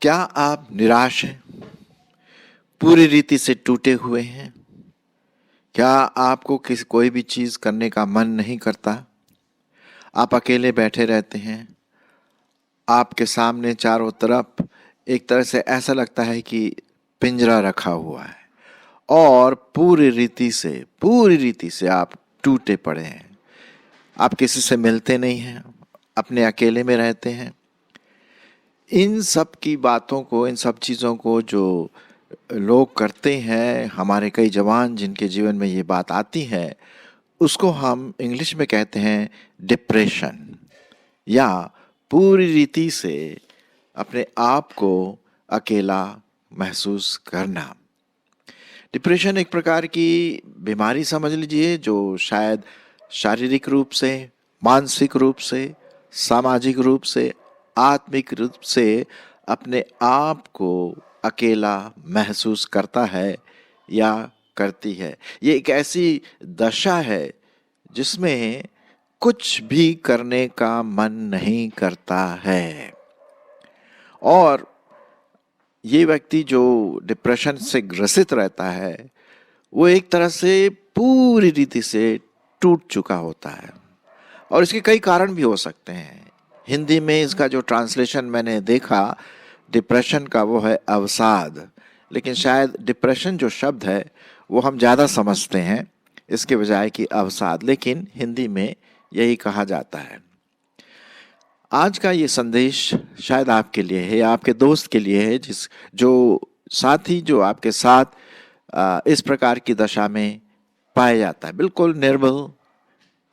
क्या आप निराश हैं? पूरी रीति से टूटे हुए हैं? क्या आपको कोई भी चीज करने का मन नहीं करता? आप अकेले बैठे रहते हैं। आपके सामने चारों तरफ एक तरह से ऐसा लगता है कि पिंजरा रखा हुआ है और पूरी रीति से आप टूटे पड़े हैं। आप किसी से मिलते नहीं हैं, अपने अकेले में रहते हैं। इन सब की बातों को, इन सब चीज़ों को जो लोग करते हैं, हमारे कई जवान जिनके जीवन में ये बात आती है, उसको हम इंग्लिश में कहते हैं डिप्रेशन, या पूरी रीति से अपने आप को अकेला महसूस करना। डिप्रेशन एक प्रकार की बीमारी समझ लीजिए, जो शायद शारीरिक रूप से, मानसिक रूप से, सामाजिक रूप से, आत्मिक रूप से अपने आप को अकेला महसूस करता है या करती है। ये एक ऐसी दशा है जिसमें कुछ भी करने का मन नहीं करता है, और ये व्यक्ति जो डिप्रेशन से ग्रसित रहता है वो एक तरह से पूरी रीति से टूट चुका होता है। और इसके कई कारण भी हो सकते हैं। हिंदी में इसका जो ट्रांसलेशन मैंने देखा डिप्रेशन का, वो है अवसाद, लेकिन शायद डिप्रेशन जो शब्द है वो हम ज़्यादा समझते हैं इसके बजाय कि अवसाद, लेकिन हिंदी में यही कहा जाता है। आज का ये संदेश शायद आपके लिए है या आपके दोस्त के लिए है, जो साथी जो आपके साथ इस प्रकार की दशा में पाया जाता है। बिल्कुल निर्बल,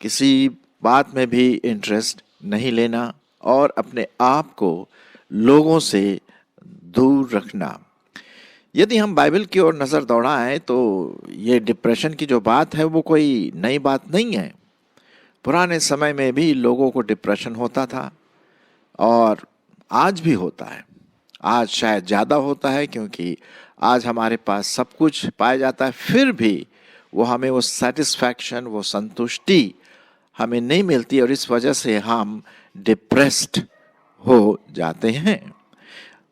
किसी बात में भी इंटरेस्ट नहीं लेना और अपने आप को लोगों से दूर रखना। यदि हम बाइबल की ओर नज़र दौड़ाएं तो ये डिप्रेशन की जो बात है वो कोई नई बात नहीं है। पुराने समय में भी लोगों को डिप्रेशन होता था और आज भी होता है। आज शायद ज़्यादा होता है क्योंकि आज हमारे पास सब कुछ पाया जाता है, फिर भी वो हमें वो सेटिस्फैक्शन, वो संतुष्टि हमें नहीं मिलती और इस वजह से हम डिप्रेस्ड हो जाते हैं।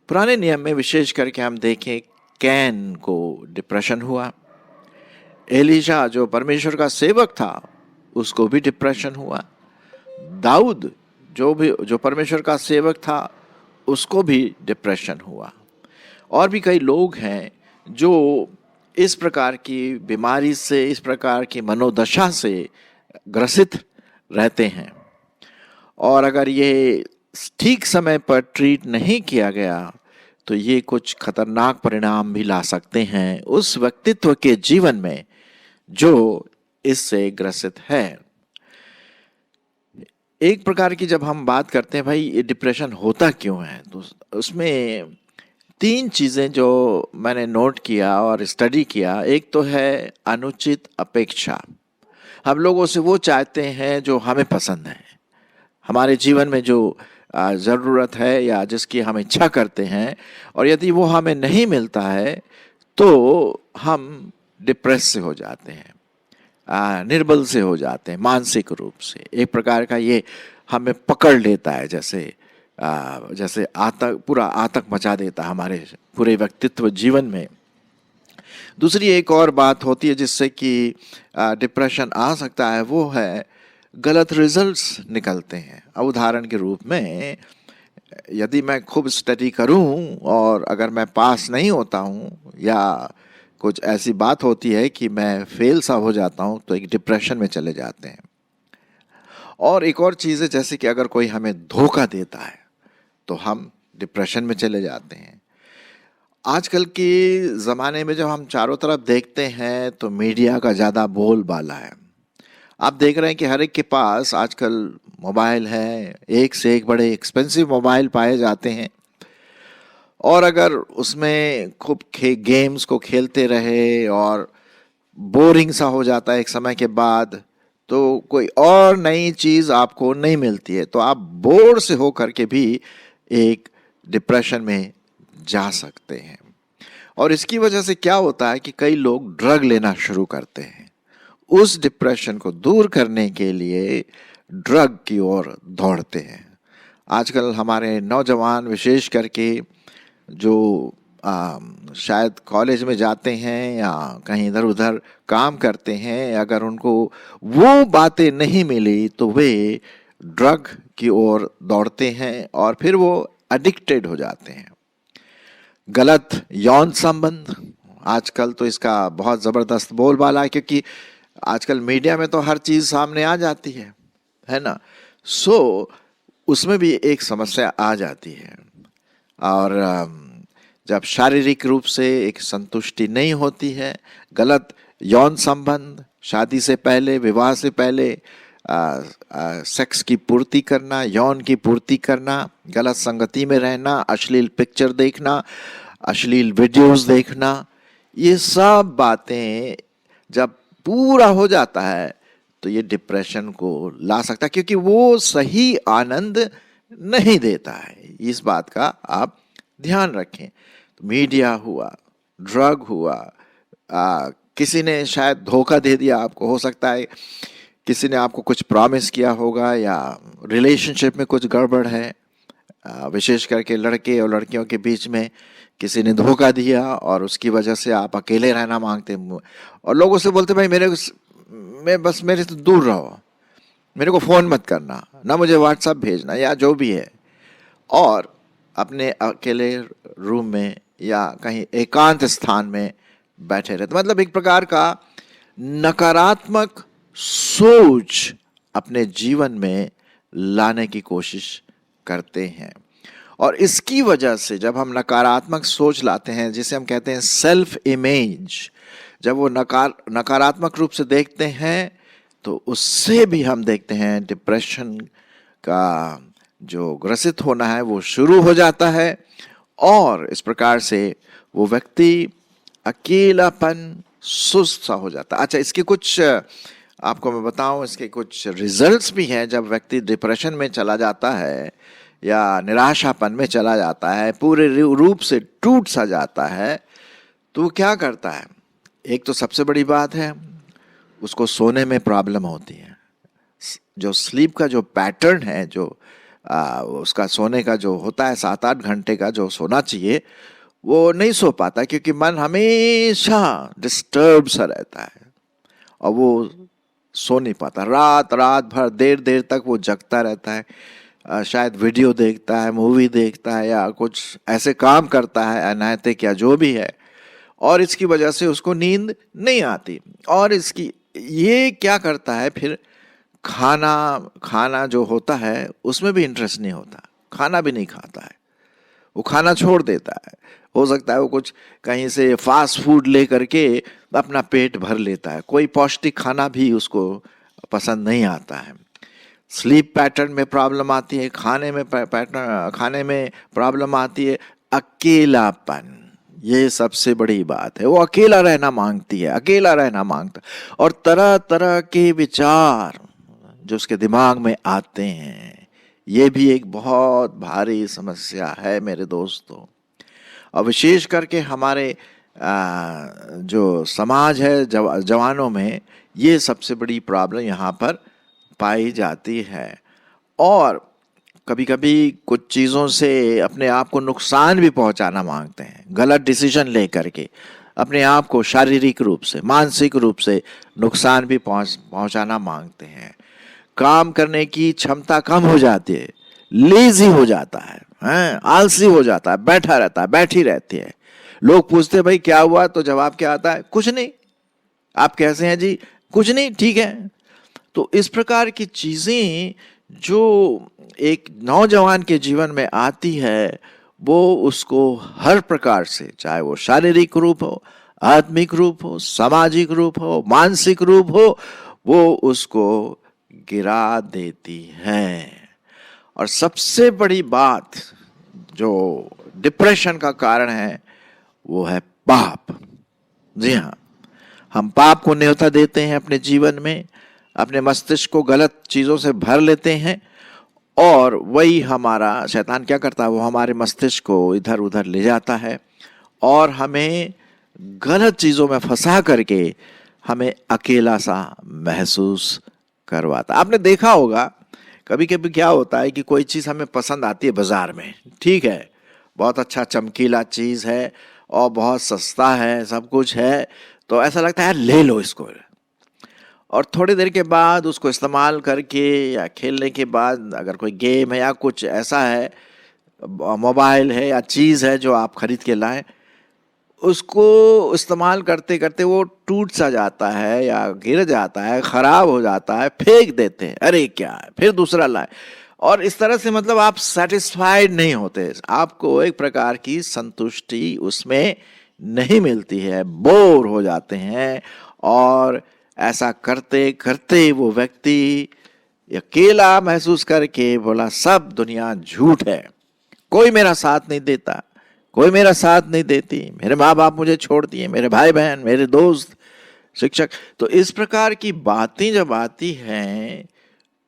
पुराने नियम में विशेष करके हम देखें, कैन को डिप्रेशन हुआ। एलीशा जो परमेश्वर का सेवक था उसको भी डिप्रेशन हुआ। दाऊद जो परमेश्वर का सेवक था उसको भी डिप्रेशन हुआ। और भी कई लोग हैं जो इस प्रकार की बीमारी से, इस प्रकार की मनोदशा से ग्रसित रहते हैं, और अगर ये ठीक समय पर ट्रीट नहीं किया गया तो ये कुछ खतरनाक परिणाम भी ला सकते हैं उस व्यक्तित्व के जीवन में जो इससे ग्रसित है। एक प्रकार की जब हम बात करते हैं भाई ये डिप्रेशन होता क्यों है, तो उसमें 3 चीज़ें जो मैंने नोट किया और स्टडी किया। एक तो है अनुचित अपेक्षा। हम लोगों से वो चाहते हैं जो हमें पसंद है, हमारे जीवन में जो ज़रूरत है या जिसकी हम इच्छा करते हैं, और यदि वो हमें नहीं मिलता है तो हम डिप्रेस से हो जाते हैं, निर्बल से हो जाते हैं मानसिक रूप से। एक प्रकार का ये हमें पकड़ लेता है, जैसे पूरा आतंक मचा देता है हमारे पूरे व्यक्तित्व जीवन में। दूसरी एक और बात होती है जिससे कि डिप्रेशन आ सकता है, वो है गलत रिजल्ट्स निकलते हैं। उदाहरण के रूप में यदि मैं खूब स्टडी करूं और अगर मैं पास नहीं होता हूं या कुछ ऐसी बात होती है कि मैं फेल सा हो जाता हूं तो एक डिप्रेशन में चले जाते हैं। और एक और चीज़ है, जैसे कि अगर कोई हमें धोखा देता है तो हम डिप्रेशन में चले जाते हैं। आजकल के ज़माने में जब हम चारों तरफ देखते हैं तो मीडिया का ज़्यादा बोलबाला है। आप देख रहे हैं कि हर एक के पास आजकल मोबाइल है, एक से एक बड़े एक्सपेंसिव मोबाइल पाए जाते हैं, और अगर उसमें खूब गेम्स को खेलते रहे और बोरिंग सा हो जाता है एक समय के बाद, तो कोई और नई चीज़ आपको नहीं मिलती है, तो आप बोर से हो करके भी एक डिप्रेशन में जा सकते हैं। और इसकी वजह से क्या होता है कि कई लोग ड्रग लेना शुरू करते हैं। उस डिप्रेशन को दूर करने के लिए ड्रग की ओर दौड़ते हैं। आजकल हमारे नौजवान विशेष करके जो शायद कॉलेज में जाते हैं या कहीं इधर उधर काम करते हैं, अगर उनको वो बातें नहीं मिली तो वे ड्रग की ओर दौड़ते हैं और फिर वो एडिक्टेड हो जाते हैं। गलत यौन संबंध, आजकल तो इसका बहुत ज़बरदस्त बोलबाला है, क्योंकि आजकल मीडिया में तो हर चीज़ सामने आ जाती है ना। सो उसमें भी एक समस्या आ जाती है। और जब शारीरिक रूप से एक संतुष्टि नहीं होती है, गलत यौन संबंध, शादी से पहले, विवाह से पहले सेक्स की पूर्ति करना, यौन की पूर्ति करना, गलत संगति में रहना, अश्लील पिक्चर देखना, अश्लील वीडियोस देखना, ये सब बातें जब पूरा हो जाता है तो ये डिप्रेशन को ला सकता है, क्योंकि वो सही आनंद नहीं देता है। इस बात का आप ध्यान रखें। तो मीडिया हुआ, ड्रग हुआ, किसी ने शायद धोखा दे दिया आपको, हो सकता है किसी ने आपको कुछ प्रॉमिस किया होगा, या रिलेशनशिप में कुछ गड़बड़ है, विशेष करके लड़के और लड़कियों के बीच में किसी ने धोखा दिया और उसकी वजह से आप अकेले रहना मांगते और लोगों से बोलते भाई मेरे से दूर रहो, मेरे को फ़ोन मत करना, ना मुझे व्हाट्सएप भेजना या जो भी है, और अपने अकेले रूम में या कहीं एकांत स्थान में बैठे रहते। मतलब एक प्रकार का नकारात्मक सोच अपने जीवन में लाने की कोशिश करते हैं। और इसकी वजह से जब हम नकारात्मक सोच लाते हैं, जिसे हम कहते हैं सेल्फ इमेज, जब वो नकारात्मक रूप से देखते हैं तो उससे भी हम देखते हैं डिप्रेशन का जो ग्रसित होना है वो शुरू हो जाता है। और इस प्रकार से वो व्यक्ति अकेलापन, सुस्त सा हो जाता है। अच्छा, इसके कुछ आपको मैं बताऊं, इसके कुछ रिजल्ट्स भी हैं। जब व्यक्ति डिप्रेशन में चला जाता है या निराशापन में चला जाता है, पूरे रूप से टूट सा जाता है, तो वो क्या करता है? एक तो सबसे बड़ी बात है, उसको सोने में प्रॉब्लम होती है। जो स्लीप का जो पैटर्न है, जो उसका सोने का जो होता है 7-8 घंटे का जो सोना चाहिए, वो नहीं सो पाता, क्योंकि मन हमेशा डिस्टर्ब सा रहता है और वो सो नहीं पाता। रात भर देर तक वो जगता रहता है, शायद वीडियो देखता है, मूवी देखता है या कुछ ऐसे काम करता है अनैतिक या जो भी है, और इसकी वजह से उसको नींद नहीं आती। और इसकी ये क्या करता है, फिर खाना जो होता है उसमें भी इंटरेस्ट नहीं होता, खाना भी नहीं खाता है, वो खाना छोड़ देता है। हो सकता है वो कुछ कहीं से फास्ट फूड ले करके अपना पेट भर लेता है, कोई पौष्टिक खाना भी उसको पसंद नहीं आता है। स्लीप पैटर्न में प्रॉब्लम आती है, खाने में प्रॉब्लम आती है। अकेलापन, ये सबसे बड़ी बात है। वो अकेला रहना मांगती है, अकेला रहना मांगता, और तरह तरह के विचार जो उसके दिमाग में आते हैं, ये भी एक बहुत भारी समस्या है मेरे दोस्तों। और विशेष करके हमारे जो समाज है, जवानों में, ये सबसे बड़ी प्रॉब्लम यहाँ पर पाई जाती है। और कभी कभी कुछ चीज़ों से अपने आप को नुकसान भी पहुंचाना मांगते हैं, गलत डिसीजन ले करके अपने आप को शारीरिक रूप से, मानसिक रूप से नुकसान भी पहुंचाना मांगते हैं। काम करने की क्षमता कम हो जाती है, लेजी हो जाता है, आलसी हो जाता है, बैठा रहता है, बैठी रहती है। लोग पूछते हैं भाई क्या हुआ, तो जवाब क्या आता है? कुछ नहीं। आप कैसे हैं जी? कुछ नहीं, ठीक है। तो इस प्रकार की चीजें जो एक नौजवान के जीवन में आती है, वो उसको हर प्रकार से, चाहे वो शारीरिक रूप हो, आत्मिक रूप हो, सामाजिक रूप हो, मानसिक रूप हो, वो उसको गिरा देती है। और सबसे बड़ी बात जो डिप्रेशन का कारण है वो है पाप। जी हाँ, हम पाप को न्योता देते हैं अपने जीवन में, अपने मस्तिष्क को गलत चीज़ों से भर लेते हैं, और वही हमारा शैतान क्या करता है, वो हमारे मस्तिष्क को इधर उधर ले जाता है और हमें गलत चीज़ों में फंसा करके हमें अकेला सा महसूस करवाता। आपने देखा होगा कभी कभी क्या होता है कि कोई चीज़ हमें पसंद आती है बाजार में, ठीक है, बहुत अच्छा चमकीला चीज़ है और बहुत सस्ता है, सब कुछ है, तो ऐसा लगता है यार ले लो इसको। और थोड़ी देर के बाद उसको इस्तेमाल करके या खेलने के बाद अगर कोई गेम है या कुछ ऐसा है, मोबाइल है या चीज़ है जो आप खरीद के लाएं, उसको इस्तेमाल करते करते वो टूट सा जाता है या गिर जाता है, ख़राब हो जाता है, फेंक देते हैं, अरे क्या है, फिर दूसरा लाए। और इस तरह से मतलब आप सेटिस्फाइड नहीं होते, आपको एक प्रकार की संतुष्टि उसमें नहीं मिलती है, बोर हो जाते हैं। और ऐसा करते करते वो व्यक्ति अकेला महसूस करके बोला सब दुनिया झूठ है, कोई मेरा साथ नहीं देता, कोई मेरा साथ नहीं देती, मेरे माँ बाप मुझे छोड़ दिए, मेरे भाई बहन, मेरे दोस्त, शिक्षक। तो इस प्रकार की बातें जब आती हैं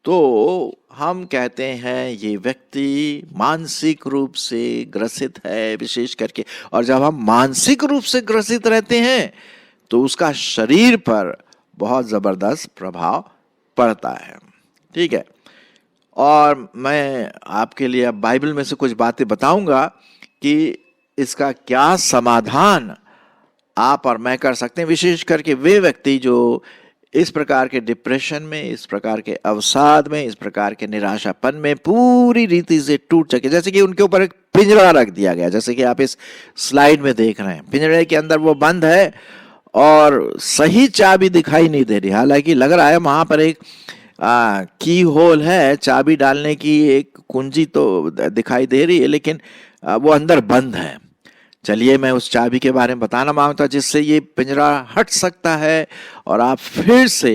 तो हम कहते हैं ये व्यक्ति मानसिक रूप से ग्रसित है, विशेष करके। और जब हम मानसिक रूप से ग्रसित रहते हैं तो उसका शरीर पर बहुत ज़बरदस्त प्रभाव पड़ता है, ठीक है। और मैं आपके लिए अब बाइबल में से कुछ बातें बताऊंगा कि इसका क्या समाधान आप और मैं कर सकते हैं, विशेष करके वे व्यक्ति जो इस प्रकार के डिप्रेशन में, इस प्रकार के अवसाद में, इस प्रकार के निराशापन में पूरी रीति से टूट चुके, जैसे कि उनके ऊपर एक पिंजरा रख दिया गया, जैसे कि आप इस स्लाइड में देख रहे हैं, पिंजरे के अंदर वो बंद है और सही चाबी दिखाई नहीं दे रही, हालांकि लग रहा है वहां पर एक की होल है, चाबी डालने की एक कुंजी तो दिखाई दे रही है, लेकिन वो अंदर बंद है। चलिए मैं उस चाबी के बारे में बताना मांगता हूँ जिससे ये पिंजरा हट सकता है और आप फिर से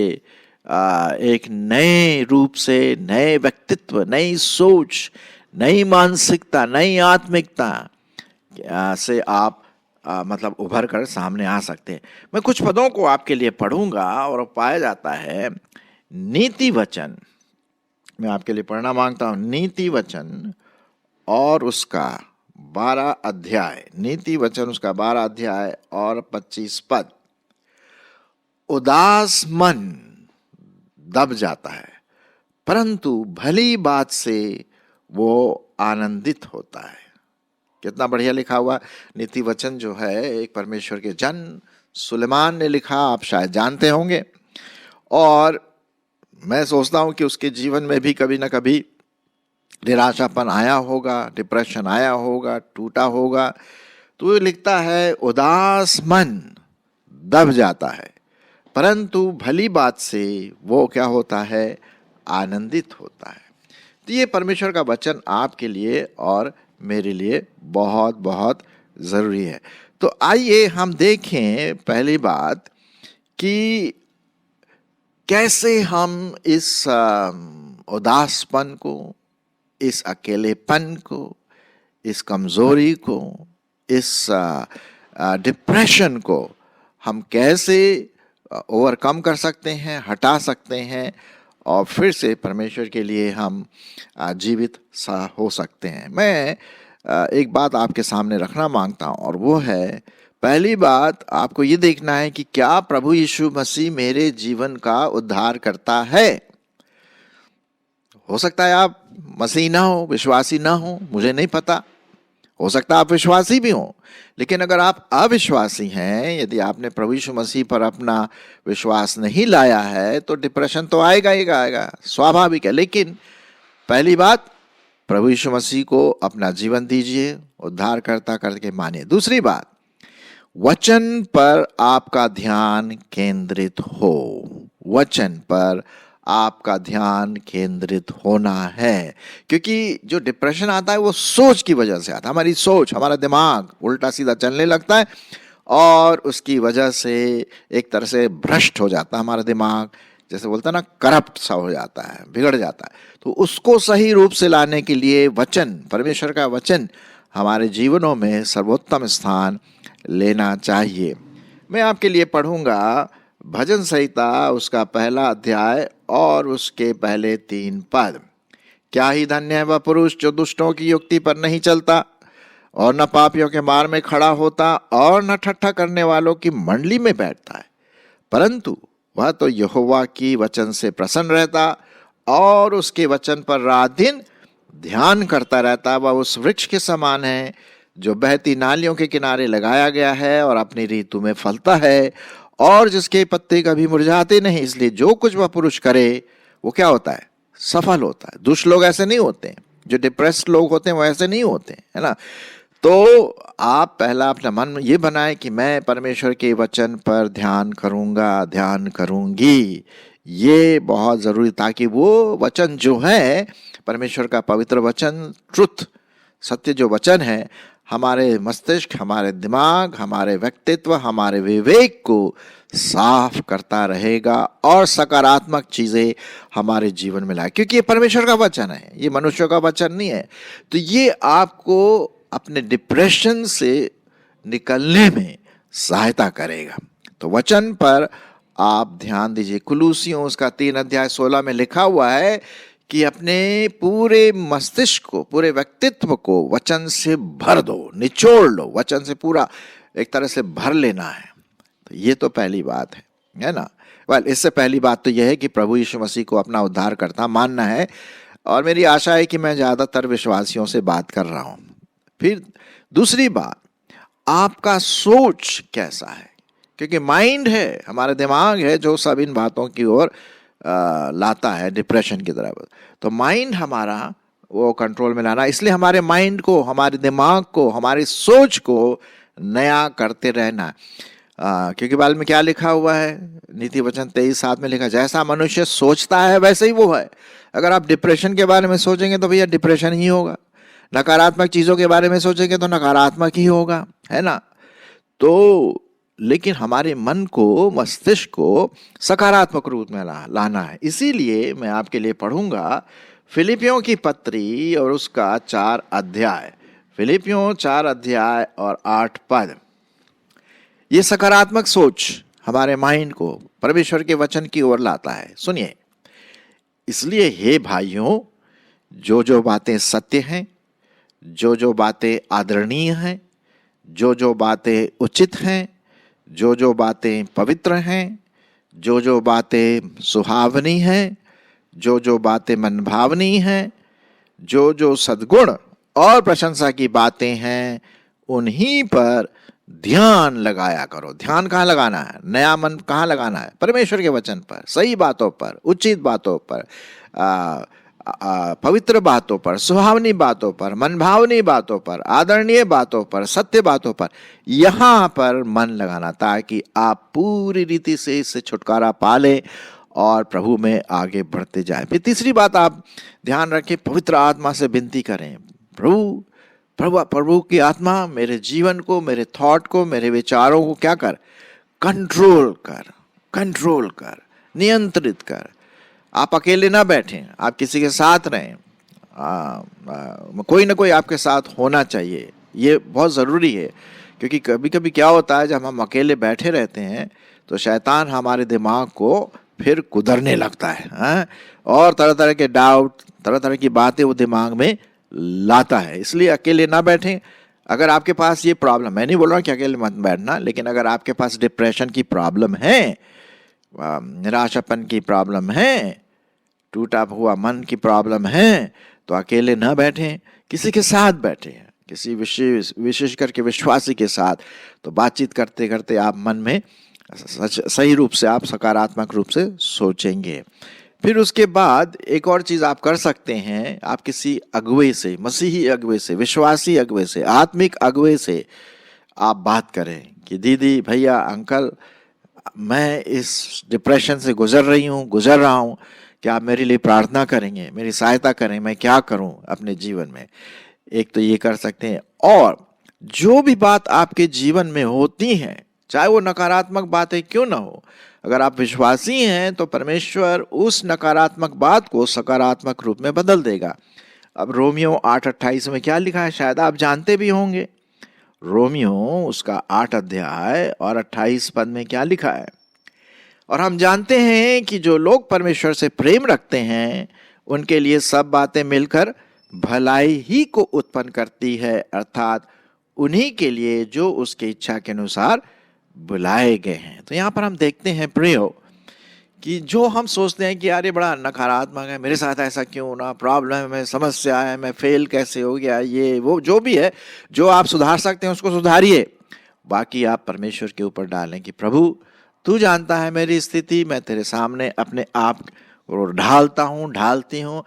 एक नए रूप से, नए व्यक्तित्व, नई सोच, नई मानसिकता, नई आत्मिकता से आप मतलब उभर कर सामने आ सकते हैं। मैं कुछ पदों को आपके लिए पढ़ूंगा और पाया जाता है नीति वचन, मैं आपके लिए पढ़ना मांगता हूं नीति वचन और उसका 12 अध्याय, नीति वचन उसका 12 अध्याय और 25 पद। उदास मन दब जाता है परंतु भली बात से वो आनंदित होता है। कितना बढ़िया लिखा हुआ नीति वचन जो है एक परमेश्वर के जन सुलेमान ने लिखा, आप शायद जानते होंगे। और मैं सोचता हूं कि उसके जीवन में भी कभी ना कभी निराशापन आया होगा, डिप्रेशन आया होगा, टूटा होगा। तो ये लिखता है उदास मन दब जाता है परंतु भली बात से वो क्या होता है, आनंदित होता है। तो ये परमेश्वर का वचन आपके लिए और मेरे लिए बहुत बहुत ज़रूरी है। तो आइए हम देखें पहली बात कि कैसे हम इस उदासपन को, इस अकेलेपन को, इस कमज़ोरी को, इस डिप्रेशन को हम कैसे ओवरकम कर सकते हैं, हटा सकते हैं और फिर से परमेश्वर के लिए हम जीवित सा हो सकते हैं। मैं एक बात आपके सामने रखना मांगता हूँ और वो है, पहली बात आपको ये देखना है कि क्या प्रभु यीशु मसीह मेरे जीवन का उद्धार करता है। हो सकता है आप मसीह ना हो, विश्वासी ना हो, मुझे नहीं पता, हो सकता है आप विश्वासी भी हो, लेकिन अगर आप अविश्वासी हैं, यदि आपने प्रभु यीशु मसीह पर अपना विश्वास नहीं लाया है तो डिप्रेशन तो आएगा ही आएगा, स्वाभाविक है। लेकिन पहली बात, प्रभु यीशु मसीह को अपना जीवन दीजिए, उद्धारकर्ता करके मानिए। दूसरी बात, वचन पर आपका ध्यान केंद्रित हो, वचन पर आपका ध्यान केंद्रित होना है, क्योंकि जो डिप्रेशन आता है वो सोच की वजह से आता है। हमारी सोच, हमारा दिमाग उल्टा सीधा चलने लगता है और उसकी वजह से एक तरह से भ्रष्ट हो जाता है हमारा दिमाग, जैसे बोलता है ना, करप्ट सा हो जाता है, बिगड़ जाता है। तो उसको सही रूप से लाने के लिए वचन, परमेश्वर का वचन हमारे जीवनों में सर्वोत्तम स्थान लेना चाहिए। मैं आपके लिए पढ़ूंगा भजन संहिता उसका 1 अध्याय और उसके पहले 3 पद। क्या ही धन्य है वह पुरुष जो दुष्टों की युक्ति पर नहीं चलता और न पापियों के मार्ग में खड़ा होता और न ठट्ठा करने वालों की मंडली में बैठता है, परंतु वह तो यहोवा की वचन से प्रसन्न रहता और उसके वचन पर रात दिन ध्यान करता रहता। वह उस वृक्ष के समान है जो बहती नालियों के किनारे लगाया गया है और अपनी ऋतु में फलता है और जिसके पत्ते कभी मुरझाते नहीं। इसलिए जो कुछ वह पुरुष करे वो क्या होता है? सफल होता है। दुष्ट लोग ऐसे नहीं होते हैं, जो डिप्रेस्ड लोग होते हैं वो ऐसे नहीं होते हैं, है ना। तो आप पहला अपना मन ये बनाए कि मैं परमेश्वर के वचन पर ध्यान करूंगा, ध्यान करूंगी। ये बहुत जरूरी, ताकि वो वचन जो है परमेश्वर का पवित्र वचन, ट्रुथ, सत्य जो वचन है, हमारे मस्तिष्क, हमारे दिमाग, हमारे व्यक्तित्व, हमारे विवेक को साफ करता रहेगा और सकारात्मक चीजें हमारे जीवन में लाए, क्योंकि ये परमेश्वर का वचन है, ये मनुष्यों का वचन नहीं है। तो ये आपको अपने डिप्रेशन से निकलने में सहायता करेगा। तो वचन पर आप ध्यान दीजिए। कुलूसियों उसका 3:16 में लिखा हुआ है कि अपने पूरे मस्तिष्क को, पूरे व्यक्तित्व को वचन से भर दो, निचोड़ लो, वचन से पूरा एक तरह से भर लेना है। तो ये तो पहली बात है ना। इससे पहली बात तो यह है कि प्रभु यीशु मसीह को अपना उद्धारकर्ता मानना है, और मेरी आशा है कि मैं ज़्यादातर विश्वासियों से बात कर रहा हूँ। फिर दूसरी बात, आपका सोच कैसा है, क्योंकि माइंड है, हमारा दिमाग है जो सब इन बातों की ओर लाता है, डिप्रेशन की तरफ। तो माइंड हमारा वो कंट्रोल में लाना, इसलिए हमारे माइंड को, हमारे दिमाग को, हमारी सोच को नया करते रहना। क्योंकि बाइबल में क्या लिखा हुआ है? नीति वचन 23:7 में लिखा, जैसा मनुष्य सोचता है वैसे ही वो है। अगर आप डिप्रेशन के बारे में सोचेंगे तो भैया डिप्रेशन ही होगा, नकारात्मक चीज़ों के बारे में सोचेंगे तो नकारात्मक ही होगा, है ना। तो लेकिन हमारे मन को, मस्तिष्क को सकारात्मक रूप में लाना है। इसीलिए मैं आपके लिए पढ़ूंगा फिलिपियों की पत्री और उसका 4 अध्याय, फिलिपियों 4 अध्याय और 8 पद। ये सकारात्मक सोच हमारे माइंड को परमेश्वर के वचन की ओर लाता है। सुनिए, इसलिए हे भाइयों, जो जो बातें सत्य हैं, जो जो बातें आदरणीय हैं, जो जो बातें उचित हैं, जो जो बातें पवित्र हैं, जो जो बातें सुहावनी हैं, जो जो बातें मनभावनी हैं, जो जो सद्गुण और प्रशंसा की बातें हैं, उन्हीं पर ध्यान लगाया करो। ध्यान कहाँ लगाना है? नया मन कहाँ लगाना है? परमेश्वर के वचन पर, सही बातों पर, उचित बातों पर, पवित्र बातों पर, सुहावनी बातों पर, मनभावनी बातों पर, आदरणीय बातों पर, सत्य बातों पर, यहाँ पर मन लगाना, ताकि आप पूरी रीति से इससे छुटकारा पा लें और प्रभु में आगे बढ़ते जाएं। फिर तीसरी बात आप ध्यान रखें, पवित्र आत्मा से विनती करें, प्रभु की आत्मा मेरे जीवन को, मेरे थॉट को, मेरे विचारों को क्या कर? कंट्रोल कर, नियंत्रित कर। आप अकेले ना बैठें, आप किसी के साथ रहें, कोई ना कोई आपके साथ होना चाहिए। ये बहुत ज़रूरी है, क्योंकि कभी कभी क्या होता है, जब हम अकेले बैठे रहते हैं तो शैतान हमारे दिमाग को फिर कुदरने लगता है, और तरह तरह के डाउट, तरह तरह की बातें वो दिमाग में लाता है। इसलिए अकेले ना बैठें। अगर आपके पास ये प्रॉब्लम, मैं नहीं बोल रहा कि अकेले मत बैठना, लेकिन अगर आपके पास डिप्रेशन की प्रॉब्लम है, निराशापन की प्रॉब्लम है, टूटा हुआ मन की प्रॉब्लम है, तो अकेले ना बैठें, किसी के साथ बैठें, किसी विशेष करके विश्वासी के साथ। तो बातचीत करते करते आप मन में सही रूप से, आप सकारात्मक रूप से सोचेंगे। फिर उसके बाद एक और चीज़ आप कर सकते हैं, आप किसी अगुवे से, मसीही अगुवे से, विश्वासी अगुवे से, आत्मिक अगुवे से आप बात करें कि दीदी, भैया, अंकल, मैं इस डिप्रेशन से गुजर रहा हूँ, क्या आप मेरे लिए प्रार्थना करेंगे, मेरी सहायता करें, मैं क्या करूँ अपने जीवन में। एक तो ये कर सकते हैं। और जो भी बात आपके जीवन में होती हैं, चाहे वो नकारात्मक बातें क्यों ना हो, अगर आप विश्वासी हैं तो परमेश्वर उस नकारात्मक बात को सकारात्मक रूप में बदल देगा। अब रोमियो 8:28 में क्या लिखा है, शायद आप जानते भी होंगे। रोमियो उसका 8 अध्याय और 28 पद में क्या लिखा है, और हम जानते हैं कि जो लोग परमेश्वर से प्रेम रखते हैं उनके लिए सब बातें मिलकर भलाई ही को उत्पन्न करती है, अर्थात उन्हीं के लिए जो उसकी इच्छा के अनुसार बुलाए गए हैं। तो यहाँ पर हम देखते हैं प्रियो कि जो हम सोचते हैं कि यार ये बड़ा नकारात्मक है, मेरे साथ ऐसा क्यों ना, प्रॉब्लम है, समस्या है, मैं फेल कैसे हो गया, ये वो जो भी है, जो आप सुधार सकते हैं उसको सुधारिए। बाकी आप परमेश्वर के ऊपर डालें कि प्रभु तू जानता है मेरी स्थिति, मैं तेरे सामने अपने आप को ढालता हूँ, ढालती हूँ।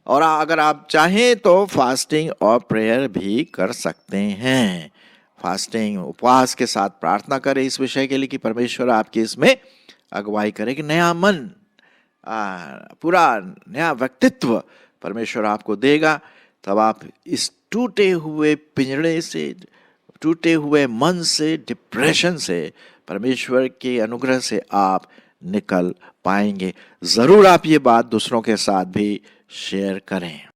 और अगर आप चाहें तो फास्टिंग और प्रेयर भी कर सकते हैं। फास्टिंग उपवास के साथ प्रार्थना करें इस विषय के लिए कि परमेश्वर आपकी इसमें अगुवाई करे कि नया मन, पूरा नया व्यक्तित्व परमेश्वर आपको देगा। तब आप इस टूटे हुए पिंजड़े से, टूटे हुए मन से, डिप्रेशन से परमेश्वर के अनुग्रह से आप निकल पाएंगे। जरूर आप ये बात दूसरों के साथ भी शेयर करें।